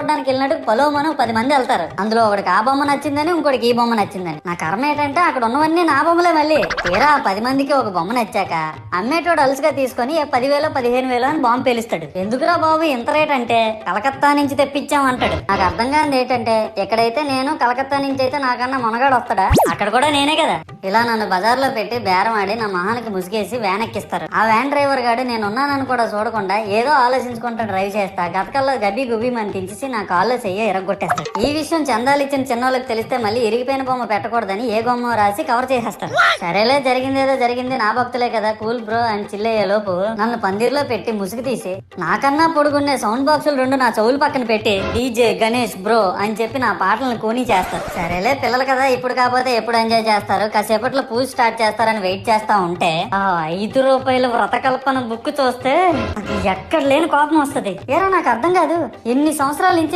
చూడడానికి వెళ్ళినట్టు పొలోమను 10 మంది వెళ్తారు. అందులో ఒకడికి ఆ బొమ్మ నచ్చిందని, ఇంకోటికి ఈ బొమ్మ నచ్చిందని. నా కర్మ ఏంటంటే అక్కడ ఉన్నవన్నీ నా బొమ్మలే. మళ్ళీ తీరా 10 మందికి ఒక బొమ్మ నచ్చాక అమ్మేటోడు అలుసుగా తీసుకొని 10,000 15,000 అని బాంబు పేలుస్తాడు. ఎందుకురా బాబు ఇంత రేట్ అంటే కలకత్తా నుంచి తెప్పించాం అంటాడు. నాకు అర్థం కానిది ఏంటంటే ఎక్కడైతే నేను కలకత్తా నుంచి అయితే నాకన్నా మొనగాడు వస్తాడా, అక్కడ కూడా నేనే కదా. ఇలా నన్ను బజార్లో పెట్టి బేరం ఆడి నా మొహానికి ముసుగేసి వ్యాన్ ఎక్కిస్తారు. ఆ వ్యాన్ డ్రైవర్ గాడు నేను ఉన్నానని కూడా చూడకుండా ఏదో ఆలోచించుకుంటా డ్రైవ్ చేస్తా గతకల్లో గబ్బి గుబ్బి అని తించేసి నా కాల్లో చెయ్యి ఇరగొట్టేస్తాడు. ఈ విషయం చందాలు ఇచ్చిన చిన్నోళ్ళకి తెలిస్తే మళ్ళీ ఇరిగిపోయిన బొమ్మ పెట్టకూడదని ఏ బొమ్మ రాసి కవర్ చేసేస్తాడు. సరేలే జరిగిందేదో జరిగింది, నా భక్తులే కదా కూల్ బ్రో అని చిల్లయ్యే లోపు నన్ను పందిర్లో పెట్టి ముసుగు తీసి నాకన్నా పొడుగుండే సౌండ్ బాక్సులు 2 నా చెవులు పక్కన పెట్టి డీజే గణేష్ బ్రో అని చెప్పి నా పాటలను కూని చేస్తారు. సరేలే పిల్లలు కదా ఇప్పుడు కాకపోతే ఎప్పుడు ఎంజాయ్ చేస్తారు, కాసేపట్లో పూజ స్టార్ట్ చేస్తారని వెయిట్ చేస్తా ఉంటే ఆ 5 రూపాయల వ్రతకల్పన బుక్ చూస్తే ఎక్కడ లేని కోపం వస్తుంది. ఏరా నాకు అర్థం కాదు, ఎన్ని సంవత్సరాల నుంచి